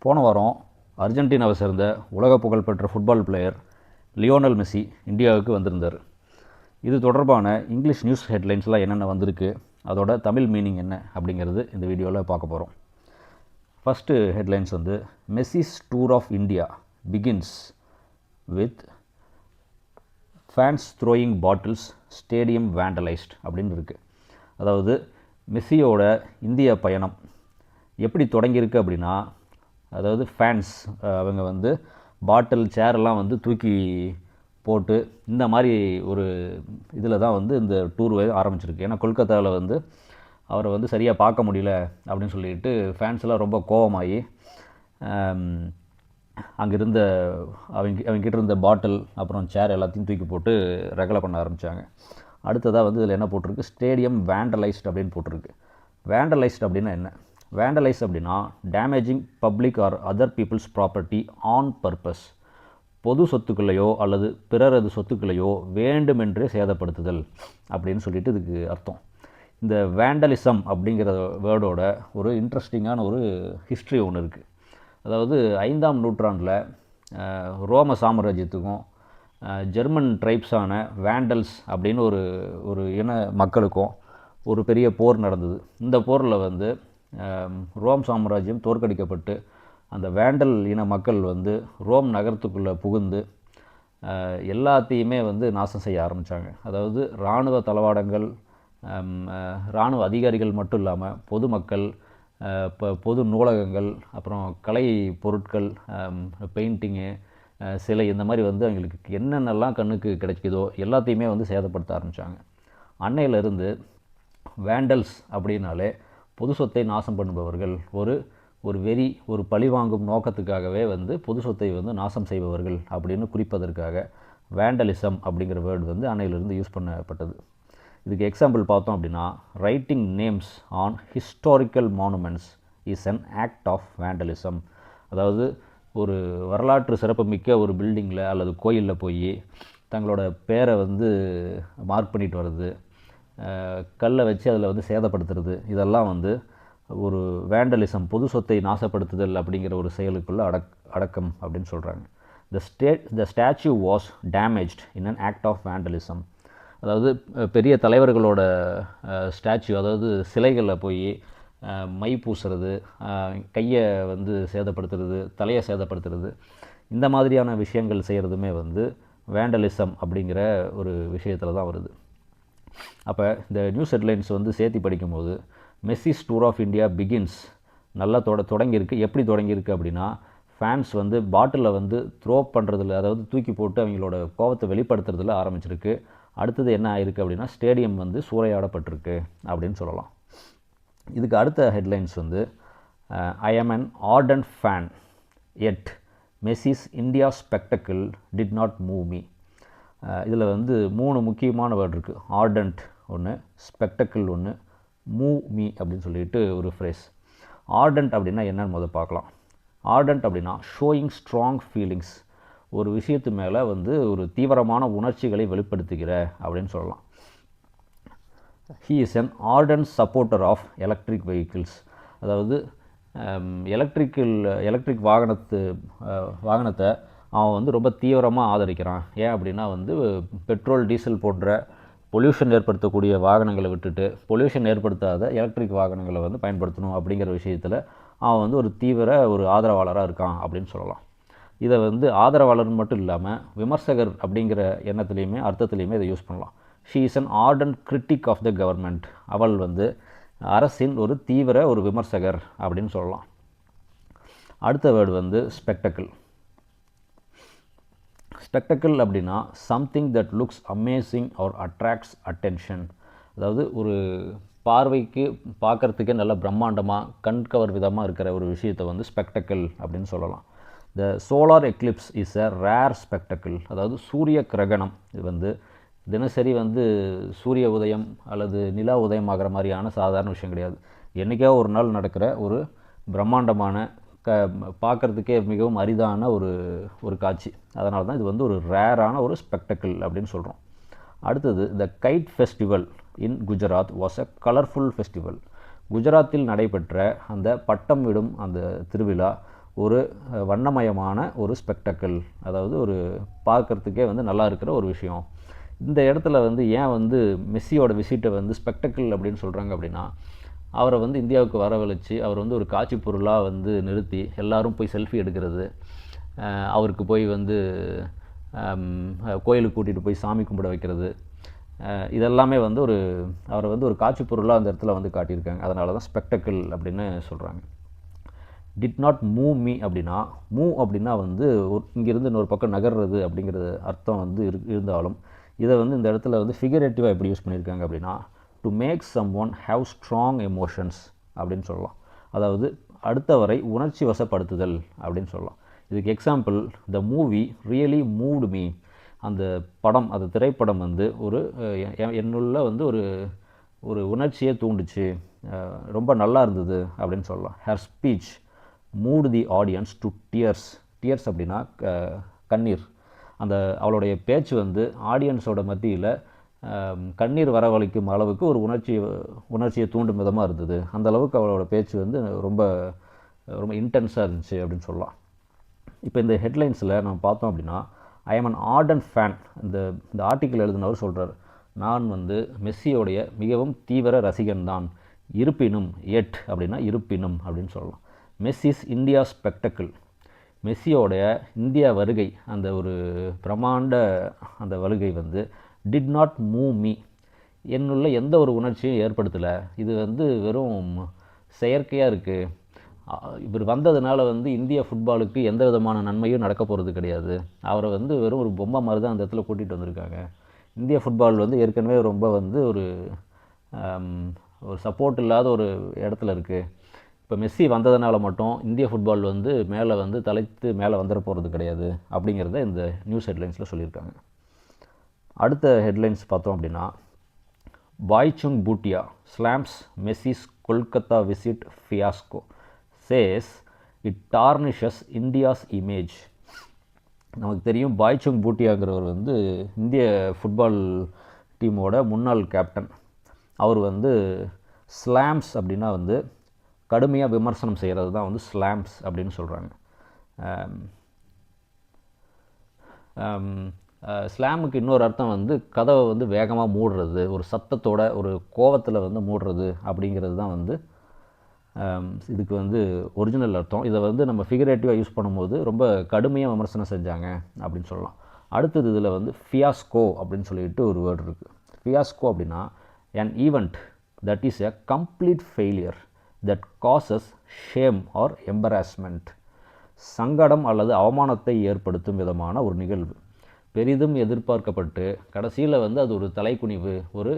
போன வாரம் அர்ஜென்டினாவை சேர்ந்த உலக புகழ்பெற்ற ஃபுட்பால் பிளேயர் லியோனல் மெஸ்ஸி இந்தியாவுக்கு வந்திருந்தார். இது தொடர்பான இங்கிலீஷ் நியூஸ் ஹெட்லைன்ஸ்லாம் என்னென்ன வந்திருக்கு, அதோட தமிழ் மீனிங் என்ன அப்படிங்கிறது இந்த வீடியோவில் பார்க்க போகிறோம். ஃபஸ்ட்டு ஹெட்லைன்ஸ் வந்து Messi's tour of India begins with fans throwing bottles stadium vandalised அப்படின்னு இருக்குது. அதாவது மெஸ்ஸியோட இந்திய பயணம் எப்படி தொடங்கியிருக்கு அப்படின்னா, அதாவது ஃபேன்ஸ் அவங்க வந்து பாட்டில் சேரெல்லாம் வந்து தூக்கி போட்டு இந்த மாதிரி ஒரு இதில் தான் வந்து இந்த டூர் ஆரம்பிச்சிருக்கு. ஏன்னா கொல்கத்தாவில் வந்து அவரை வந்து சரியாக பார்க்க முடியல அப்படின்னு சொல்லிட்டு ஃபேன்ஸ்லாம் ரொம்ப கோபமாகி அங்கே இருந்த அவங்ககிட்ட இருந்த பாட்டில் அப்புறம் சேர் எல்லாத்தையும் தூக்கி போட்டு ரகலை பண்ண ஆரம்பித்தாங்க. அடுத்ததாக வந்து இதில் என்ன போட்டிருக்கு, ஸ்டேடியம் வேண்டலைஸ்ட் அப்படின்னு போட்டிருக்கு. வேண்டலைஸ்ட் அப்படின்னா என்ன? வேண்டலைஸ் அப்படின்னா damaging public or other people's property on purpose. பொது சொத்துக்களையோ அல்லது பிறரது சொத்துக்களையோ வேண்டுமென்றே சேதப்படுத்துதல் அப்படின்னு சொல்லிட்டு இதுக்கு அர்த்தம். இந்த வேண்டலிசம் அப்படிங்கிற வேர்டோட ஒரு இன்ட்ரெஸ்டிங்கான ஒரு ஹிஸ்ட்ரி ஒன்று இருக்குது. அதாவது 5ஆம் நூற்றாண்டில் ரோம சாம்ராஜ்யத்துக்கும் ஜெர்மன் ட்ரைப்ஸான வேண்டல்ஸ் அப்படின்னு ஒரு இன மக்களுக்கும் ஒரு பெரிய போர் நடந்தது. இந்த போரில் வந்து ரோம் சாம்ராஜ்யம் தோற்கடிக்கப்பட்டு அந்த வேண்டல் இன மக்கள் வந்து ரோம் நகரத்துக்குள்ளே புகுந்து எல்லாத்தையுமே வந்து நாசம் செய்ய ஆரம்பித்தாங்க. அதாவது இராணுவ தளவாடங்கள், இராணுவ அதிகாரிகள் மட்டும் இல்லாமல் பொதுமக்கள், பொது நூலகங்கள், அப்புறம் கலை பொருட்கள், பெயிண்டிங்கு, சிலை, இந்த மாதிரி வந்து அவங்களுக்கு என்னென்னலாம் கண்ணுக்கு கிடைக்குதோ எல்லாத்தையுமே வந்து சேதப்படுத்த ஆரம்பித்தாங்க. அன்னையிலிருந்து வேண்டல்ஸ் அப்படின்னாலே பொது சொத்தை நாசம் பண்ணுபவர்கள், ஒரு வெறி, ஒரு பழிவாங்கும் நோக்கத்துக்காகவே வந்து பொது சொத்தை வந்து நாசம் செய்பவர்கள் அப்படின்னு குறிப்பதற்காக வேண்டலிசம் அப்படிங்கிற வேர்டு வந்து அன்னையிலிருந்து யூஸ் பண்ணப்பட்டது. இதுக்கு எக்ஸாம்பிள் பார்த்தோம் அப்படின்னா, writing names on historical monuments is an act of vandalism. அதாவது ஒரு வரலாற்று சிறப்புமிக்க ஒரு பில்டிங்கில் அல்லது கோயிலில் போய் தங்களோட பேரை வந்து மார்க் பண்ணிட்டு வர்றது, கல்லை வச்சு அதில் வந்து சேதப்படுத்துறது, இதெல்லாம் வந்து ஒரு வேண்டலிசம், பொது சொத்தை நாசப்படுத்துதல் அப்படிங்கிற ஒரு செயலுக்குள்ளே அடக்கம் அப்படின்னு சொல்கிறாங்க. The statue was damaged in an act of vandalism. அதாவது பெரிய தலைவர்களோட ஸ்டாச்சு, அதாவது சிலைகளில் போய் மை பூசுறது, கையை வந்து சேதப்படுத்துறது, தலையை சேதப்படுத்துறது, இந்த மாதிரியான விஷயங்கள் செய்கிறதுமே வந்து வேண்டலிசம் அப்படிங்கிற ஒரு விஷயத்தில் தான் வருது. அப்போ இந்த நியூஸ் ஹெட்லைன்ஸ் வந்து சேர்த்து படிக்கும்போது மெஸ்ஸிஸ் டூர் ஆஃப் இந்தியா பிகின்ஸ் நல்லா தொடங்கியிருக்கு. எப்படி தொடங்கியிருக்கு அப்படின்னா, ஃபேன்ஸ் வந்து பாட்டிலில் வந்து த்ரோ பண்ணுறதுல, அதாவது தூக்கி போட்டு அவங்களோட கோபத்தை வெளிப்படுத்துறதுல ஆரம்பிச்சிருக்கு. அடுத்தது என்ன ஆயிருக்கு அப்படின்னா, ஸ்டேடியம் வந்து சூறையாடப்பட்டிருக்கு அப்படின்னு சொல்லலாம். இதுக்கு அடுத்த ஹெட்லைன்ஸ் வந்து I am an ardent fan yet Messi's India spectacle did not move me. இதில் வந்து 3 முக்கியமான வேர்டு இருக்குது. ஆர்டன்ட் ஒன்று, ஸ்பெக்டக்கிள் ஒன்று, மூவ் மீ அப்படின்னு சொல்லிட்டு ஒரு ஃப்ரேஸ். ஆர்டன்ட் அப்படின்னா என்னன்னு முதல் பார்க்கலாம். ஆர்டன்ட் அப்படின்னா ஷோயிங் ஸ்ட்ராங் ஃபீலிங்ஸ், ஒரு விஷயத்து மேலே வந்து ஒரு தீவிரமான உணர்ச்சிகளை வெளிப்படுத்துகிற அப்படின்னு சொல்லலாம். He is an ardent supporter of electric vehicles. அதாவது எலக்ட்ரிக் வாகனத்தை அவன் வந்து ரொம்ப தீவிரமாக ஆதரிக்கிறான். ஏன் அப்படின்னா வந்து பெட்ரோல், டீசல் போன்ற பொல்யூஷன் ஏற்படுத்தக்கூடிய வாகனங்களை விட்டுட்டு பொல்யூஷன் ஏற்படுத்தாத எலக்ட்ரிக் வாகனங்களை வந்து பயன்படுத்தணும் அப்படிங்கிற விஷயத்தில் அவன் வந்து ஒரு தீவிர ஆதரவாளராக இருக்கான் அப்படின்னு சொல்லலாம். இதை வந்து ஆதரவாளர் மட்டும் இல்லாமல் விமர்சகர் அப்படிங்கிற எண்ணத்துலேயுமே அர்த்தத்துலேயுமே இதை யூஸ் பண்ணலாம். She is an ardent critic of the government. அவள் வந்து அரசின் ஒரு தீவிர விமர்சகர் அப்படின்னு சொல்லலாம். அடுத்த வேர்டு வந்து ஸ்பெக்டக்கிள். ஸ்பெக்டக்கிள் அப்படின்னா something that looks amazing or attracts attention. அதாவது ஒரு பார்வைக்கு பார்க்குறதுக்கே நல்ல பிரம்மாண்டமாக கண்கவர் விதமாக இருக்கிற ஒரு விஷயத்தை வந்து ஸ்பெக்டக்கிள் அப்படின்னு சொல்லலாம். த solar Eclipse is a rare spectacle. அதாவது சூரிய கிரகணம், இது வந்து தினசரி வந்து சூரிய உதயம் அல்லது நிலா உதயம் ஆகிற மாதிரியான சாதாரண விஷயம் கிடையாது. என்றைக்கோ ஒரு நாள் நடக்கிற ஒரு பிரம்மாண்டமான பார்க்குறதுக்கே மிகவும் அரிதான ஒரு காட்சி. அதனால தான் இது வந்து ஒரு ரேரான ஒரு ஸ்பெக்டக்கிள் அப்படின்னு சொல்கிறோம். அடுத்தது the kite festival in Gujarat was a colourful festival. குஜராத்தில் நடைபெற்ற அந்த பட்டம் விடும் அந்த திருவிழா ஒரு வண்ணமயமான ஒரு ஸ்பெக்டக்கிள், அதாவது ஒரு பார்க்குறதுக்கே வந்து நல்லா இருக்கிற ஒரு விஷயம். இந்த இடத்துல வந்து ஏன் வந்து மெஸ்ஸியோட விசிட்டை வந்து ஸ்பெக்டக்கிள் அப்படின்னு சொல்கிறாங்க அப்படின்னா, அவரை வந்து இந்தியாவுக்கு வரவழைச்சு அவர் வந்து ஒரு காட்சி பொருளாக வந்து நிறுத்தி எல்லாரும் போய் செல்ஃபி எடுக்கிறது, அவருக்கு போய் வந்து கோயிலுக்கு கூட்டிகிட்டு போய் சாமி கும்பிட வைக்கிறது, இதெல்லாமே வந்து அவரை வந்து ஒரு காட்சி பொருளாக அந்த இடத்துல வந்து காட்டியிருக்காங்க. அதனால தான் ஸ்பெக்டக்கிள் அப்படின்னு சொல்கிறாங்க. டிட் நாட் மூவ் மீ அப்படின்னா, மூவ் அப்படின்னா வந்து இங்கேருந்து இன்னொரு பக்கம் நகர்றது அப்படிங்கிறது அர்த்தம் வந்து இருந்தாலும் இதை வந்து இந்த இடத்துல வந்து ஃபிகரேட்டிவாக எப்படி யூஸ் பண்ணியிருக்காங்க அப்படின்னா, to make someone have strong emotions அப்படின்னு சொல்லலாம். அதாவது அடுத்தவரை உணர்ச்சி வசப்படுத்துதல் அப்படின்னு சொல்லலாம். இதுக்கு example, the movie really moved me. அந்த படம், அந்த திரைப்படம் வந்து என்னுள்ள வந்து ஒரு உணர்ச்சியை தூண்டுச்சு, ரொம்ப நல்லா இருந்தது அப்படின்னு சொல்லலாம். Her speech moved the audience to tears. Tears அப்படின்னா கண்ணீர். அந்த அவளுடைய பேச்சு வந்து ஆடியன்ஸோட மத்தியில் கண்ணீர் வரவழைக்கும் அளவுக்கு ஒரு உணர்ச்சியை தூண்டும் விதமாக இருந்தது. அந்த அளவுக்கு அவளோட பேச்சு வந்து ரொம்ப ரொம்ப இன்டென்ஸாக இருந்துச்சு அப்படின்னு சொல்லலாம். இப்போ இந்த ஹெட்லைன்ஸில் நம்ம பார்த்தோம் அப்படின்னா, I am an ardent fan. இந்த ஆர்டிக்கிள் எழுதினவர் சொல்கிறார், நான் வந்து மெஸ்ஸியோடைய மிகவும் தீவிர ரசிகன் தான். இருப்பினும், எட் அப்படின்னா இருப்பினும் அப்படின்னு சொல்லலாம். மெஸ்ஸிஸ் இந்தியா ஸ்பெக்டக்கிள். மெஸ்ஸியோடைய இந்தியா வருகை, அந்த ஒரு பிரமாண்ட அந்த வருகை வந்து டிட் நாட் மூவ் மீ, என்னுள்ள எந்த ஒரு உணர்ச்சியும் ஏற்படுத்தலை. இது வந்து வெறும் செயற்கையாக இருக்குது. இவர் வந்ததுனால வந்து இந்திய ஃபுட்பாலுக்கு எந்த விதமான நன்மையும் நடக்க போகிறது கிடையாது. அவரை வந்து வெறும் ஒரு பொம்மை மாதிரி தான் அந்த இடத்துல கூட்டிகிட்டு வந்திருக்காங்க. இந்திய ஃபுட்பால் வந்து ஏற்கனவே ரொம்ப வந்து ஒரு சப்போர்ட் இல்லாத ஒரு இடத்துல இருக்குது. இப்போ மெஸ்ஸி வந்ததுனால மட்டும் இந்திய ஃபுட்பால் வந்து மேலே வந்து தலைத்து மேலே வந்துட போகிறது கிடையாது அப்படிங்கிறத இந்த நியூஸ் ஹெட்லைன்ஸில் சொல்லியிருக்காங்க. அடுத்த ஹெட்லைன்ஸ் பார்த்தோம் அப்படின்னா, Baichung Bhutia slams Messi's Kolkata visit fiasco, says it tarnishes India's image. நமக்கு தெரியும், பாய்சுங் பூட்டியாங்கிறவர் வந்து இந்திய ஃபுட்பால் டீமோட முன்னாள் கேப்டன். அவர் வந்து ஸ்லாம்ஸ் அப்படின்னா வந்து கடுமையாக விமர்சனம் செய்கிறது தான் வந்து ஸ்லாம்ஸ் அப்படின்னு சொல்கிறாங்க. ஸ்லாமுக்கு இன்னொரு அர்த்தம் வந்து கதவை வந்து வேகமாக மூடுறது, ஒரு சத்தத்தோட ஒரு கோவத்தில் வந்து மூடுறது அப்படிங்கிறது தான் வந்து இதுக்கு வந்து ஒரிஜினல் அர்த்தம். இதை வந்து நம்ம ஃபிகரேட்டிவாக யூஸ் பண்ணும்போது ரொம்ப கடுமையாக விமர்சனம் செஞ்சாங்க அப்படின்னு சொல்லலாம். அடுத்தது இதில் வந்து ஃபியாஸ்கோ அப்படின்னு சொல்லிட்டு ஒரு வேர்டு இருக்குது. ஃபியாஸ்கோ அப்படின்னா an event that is a complete failure that causes shame or embarrassment. சங்கடம் அல்லது அவமானத்தை ஏற்படுத்தும் விதமான ஒரு நிகழ்வு, பெரிதும் எதிர்பார்க்கப்பட்டு கடைசியில் வந்து அது ஒரு தலைக்குனிவு, ஒரு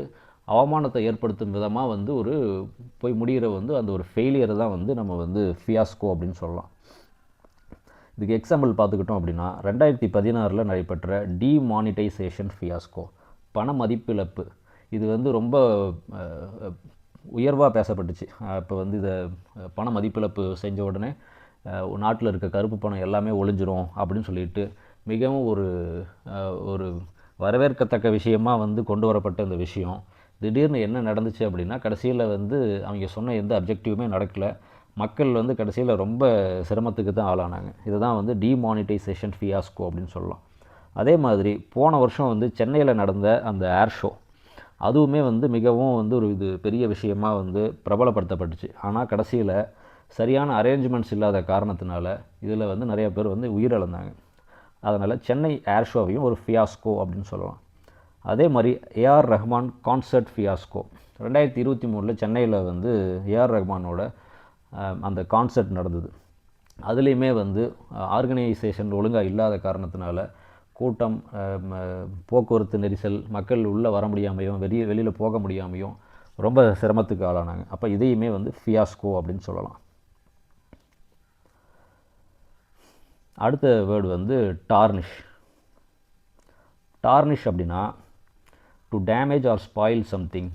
அவமானத்தை ஏற்படுத்தும் விதமாக வந்து போய் முடிகிற வந்து அந்த ஒரு ஃபெயிலியரை தான் வந்து நம்ம வந்து ஃபியாஸ்கோ அப்படின்னு சொல்லலாம். இதுக்கு எக்ஸாம்பிள் பார்த்துக்கிட்டோம் அப்படின்னா, 2016 நடைபெற்ற டிமானிட்டைசேஷன் ஃபியாஸ்கோ, பண மதிப்பிழப்பு. இது வந்து ரொம்ப உயர்வாக பேசப்பட்டுச்சு. இப்போ வந்து இதை பண மதிப்பிழப்பு செஞ்ச உடனே நாட்டில் இருக்க கருப்பு பணம் எல்லாமே ஒழிஞ்சிரும் அப்படின்னு சொல்லிட்டு மிகவும் ஒரு வரவேற்கத்தக்க விஷயமாக வந்து கொண்டு வரப்பட்ட இந்த விஷயம் திடீர்னு என்ன நடந்துச்சு அப்படின்னா, கடைசியில் வந்து அவங்க சொன்ன எந்த அப்ஜெக்டிவுமே நடக்கலை. மக்கள் வந்து கடைசியில் ரொம்ப சிரமத்துக்கு தான் ஆளானாங்க. இதுதான் வந்து டிமானிட்டைசேஷன் ஃபியாஸ்கோ அப்படின்னு சொல்லலாம். அதே மாதிரி போன வருஷம் வந்து சென்னையில் நடந்த அந்த ஏர் ஷோ, அதுவுமே வந்து மிகவும் வந்து இது பெரிய விஷயமாக வந்து பிரபலப்படுத்தப்பட்டுச்சு. ஆனால் கடைசியில் சரியான அரேஞ்ச்மெண்ட்ஸ் இல்லாத காரணத்தினால இதில் வந்து நிறைய பேர் வந்து உயிரிழந்தாங்க. அதனால் சென்னை ஏர் ஷோவையும் ஒரு ஃபியாஸ்கோ அப்படின்னு சொல்லலாம். அதே மாதிரி ஏஆர் ரஹ்மான் கான்சர்ட் ஃபியாஸ்கோ, 2023 சென்னையில் வந்து ஏஆர் ரஹ்மானோட அந்த கான்சர்ட் நடந்தது. அதுலேயுமே வந்து ஆர்கனைசேஷன் ஒழுங்காக இல்லாத காரணத்தினால கூட்டம், போக்குவரத்து நெரிசல், மக்கள் உள்ளே வர முடியாமையும் வெளியில் போக முடியாமையும் ரொம்ப சிரமத்துக்கு ஆளானாங்க. அப்போ இதையுமே வந்து ஃபியாஸ்கோ அப்படின்னு சொல்லலாம். அடுத்த வேர்டு வந்து டார்னிஷ். டார்னிஷ் அப்படின்னா to damage R spoil something,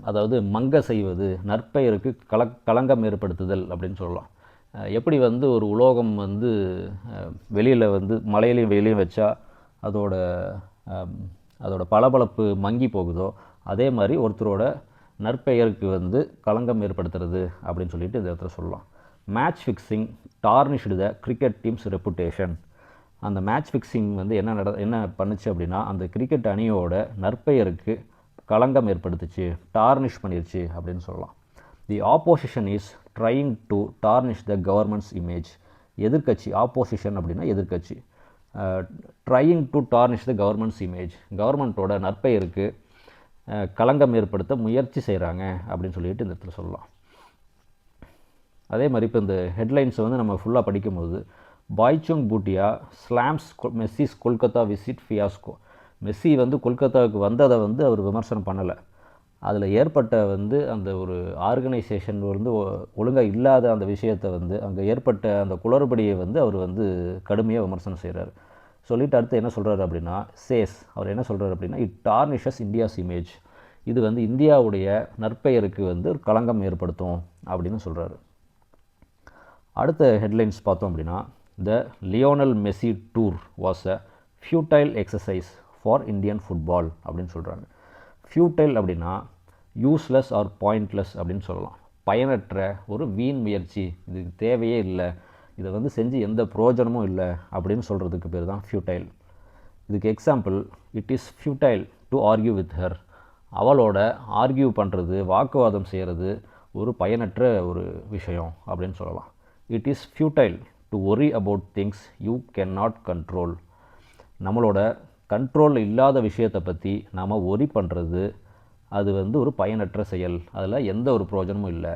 அதாவது மங்க செய்வது, நற்பெயருக்கு களங்கம் ஏற்படுத்துதல் அப்படின்னு சொல்லலாம். எப்படி வந்து ஒரு உலோகம் வந்து வெளியில் வந்து மலையிலையும் வெயிலையும் வச்சா அதோட பளபளப்பு மங்கி போகுதோ, அதே மாதிரி ஒருத்தரோட நற்பெயருக்கு வந்து களங்கம் ஏற்படுத்துறது அப்படின்னு சொல்லிட்டு இந்த இடத்துல சொல்லலாம். Match fixing tarnished the cricket team's reputation. அந்த மேட்ச் ஃபிக்ஸிங் வந்து என்ன பண்ணுச்சு அப்படின்னா அந்த கிரிக்கெட் அணியோட நற்பெயருக்கு களங்கம் ஏற்படுத்துச்சு, டார்னிஷ் பண்ணிருச்சு அப்படின்னு சொல்லலாம். தி opposition is trying to tarnish the governments image. எதிர்க்கட்சி, ஆப்போசிஷன் அப்படின்னா எதிர்க்கட்சி, trying to tarnish the governments image, கவர்மெண்ட்டோட நற்பெயருக்கு களங்கம் ஏற்படுத்த முயற்சி செய்கிறாங்க அப்படின்னு சொல்லிட்டு இந்த இடத்துல சொல்லலாம். அதே மாதிரி இப்போ இந்த ஹெட்லைன்ஸை வந்து நம்ம ஃபுல்லாக படிக்கும்போது Baichung Bhutia slams Messi's Kolkata visit fiasco. Messi வந்து கொல்கத்தாவுக்கு வந்ததை வந்து அவர் விமர்சனம் பண்ணலை, அதில் ஏற்பட்ட வந்து அந்த ஒரு ஆர்கனைசேஷன் வந்து ஒழுங்காக இல்லாத அந்த விஷயத்தை வந்து அங்கே ஏற்பட்ட அந்த குளறுபடியை வந்து அவர் வந்து கடுமையாக விமர்சனம் செய்கிறார். சொல்லிட்டு அடுத்து என்ன சொல்கிறார் அப்படின்னா அவர் என்ன சொல்கிறார் அப்படின்னா இட் டார்னிஷஸ் இந்தியாஸ் இமேஜ். இது வந்து இந்தியாவுடைய நற்பெயருக்கு வந்து ஒரு களங்கம் ஏற்படுத்தும் அப்படின்னு சொல்கிறாரு. அடுத்த ஹெட்லைன்ஸ் பார்த்தோம் அப்படின்னா the Lionel Messi tour was a futile exercise for Indian football அப்படின்னு சொல்கிறாங்க. ஃபியூட்டைல் அப்படின்னா யூஸ்லெஸ் ஆர் பாயிண்ட்லெஸ் அப்படின்னு சொல்லலாம். பயனற்ற ஒரு வீண் முயற்சி, இது தேவையே இல்லை, இதை வந்து செஞ்சு எந்த பிரயோஜனமும் இல்லை அப்படின்னு சொல்கிறதுக்கு பேர் தான் ஃபியூட்டைல். இதுக்கு example, it is futile to argue with her. அவளோட ஆர்கியூ பண்ணுறது, வாக்குவாதம் செய்கிறது ஒரு பயனற்ற ஒரு விஷயம் அப்படின்னு சொல்லலாம். It is futile to worry about things you can not control. நம்மளோட கண்ட்ரோல் இல்லாத விஷயத்தை பற்றி நாம் ஒரி பண்ணுறது அது வந்து ஒரு பயனற்ற செயல், அதில் எந்த ஒரு பிரயோஜனமும் இல்லை.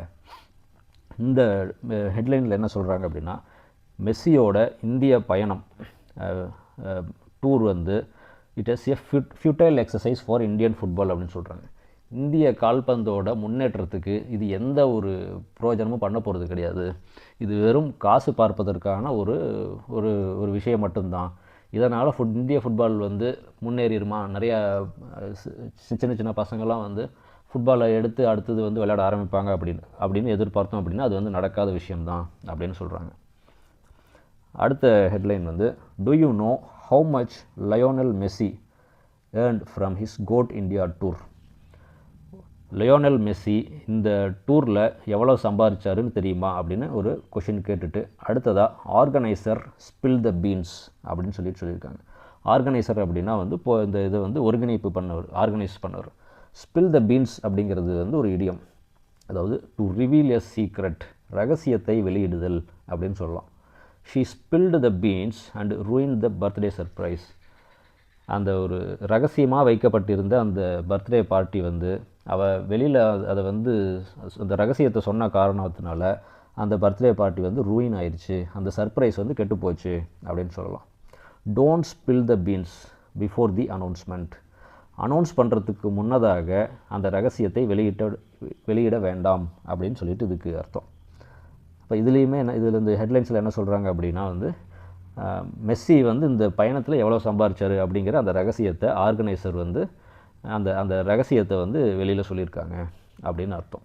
இந்த ஹெட்லைனில் என்ன சொல்கிறாங்க அப்படின்னா மெஸ்ஸியோட இந்திய பயணம் டூர் வந்து it is a futile exercise for Indian football அப்படின்னு சொல்கிறாங்க. இந்திய கால்பந்தோட முன்னேற்றத்துக்கு இது எந்த ஒரு பிரயோஜனமும் பண்ண போகிறது கிடையாது, இது வெறும் காசு பார்ப்பதற்கான ஒரு ஒரு ஒரு விஷயம் மட்டும்தான். இதனால் இந்திய ஃபுட்பால் வந்து முன்னேறிடுமா, நிறையா சின்ன சின்ன பசங்கள்லாம் வந்து ஃபுட்பாலை எடுத்து அடுத்தது வந்து விளையாட ஆரம்பிப்பாங்க அப்படின்னு எதிர்பார்த்தோம் அப்படின்னா அது வந்து நடக்காத விஷயம்தான் அப்படின்னு சொல்கிறாங்க. அடுத்த ஹெட்லைன் வந்து do you know how much Lionel Messi earned from his GOAT India tour. Lionel Messi இந்த டூரில் எவ்வளோ சம்பாதிச்சாருன்னு தெரியுமா அப்படின்னு ஒரு கொஷின் கேட்டுட்டு அடுத்ததாக ஆர்கனைசர் ஸ்பில் த பீன்ஸ் அப்படின்னு சொல்லியிருக்காங்க. ஆர்கனைசர் அப்படின்னா வந்து இப்போ இந்த இதை வந்து ஒருங்கிணைப்பு பண்ணவர், ஆர்கனைஸ் பண்ணவர். ஸ்பில் த பீன்ஸ் அப்படிங்கிறது வந்து ஒரு இடியம், அதாவது டு ரிவீல் எ சீக்ரெட், ரகசியத்தை வெளியிடுதல் அப்படின்னு சொல்லலாம். She spilled the beans and ruin the birthday surprise. அந்த ஒரு ரகசியமாக வைக்கப்பட்டிருந்த அந்த பர்த்டே பார்ட்டி வந்து அவள் வெளியில் அதை வந்து அந்த ரகசியத்தை சொன்ன காரணத்தினால அந்த பர்த்டே பார்ட்டி வந்து ரூயின் ஆயிடுச்சு, அந்த சர்ப்ரைஸ் வந்து கெட்டுப்போச்சு அப்படின்னு சொல்லலாம். Don't spill the beans before the announcement. Announce பண்ணுறதுக்கு முன்னதாக அந்த ரகசியத்தை வெளியிட வேண்டாம் அப்படின்னு சொல்லிட்டு இதுக்கு அர்த்தம். இப்போ இதுலேயுமே இதில் இந்த ஹெட்லைன்ஸில் என்ன சொல்கிறாங்க அப்படின்னா வந்து மெஸ்ஸி வந்து இந்த பயணத்தில் எவ்வளோ சம்பாதிச்சார் அப்படிங்கிற அந்த ரகசியத்தை ஆர்கனைசர் வந்து அந்த ரகசியத்தை வந்து வெளியில் சொல்லியிருக்காங்க அப்படின்னு அர்த்தம்.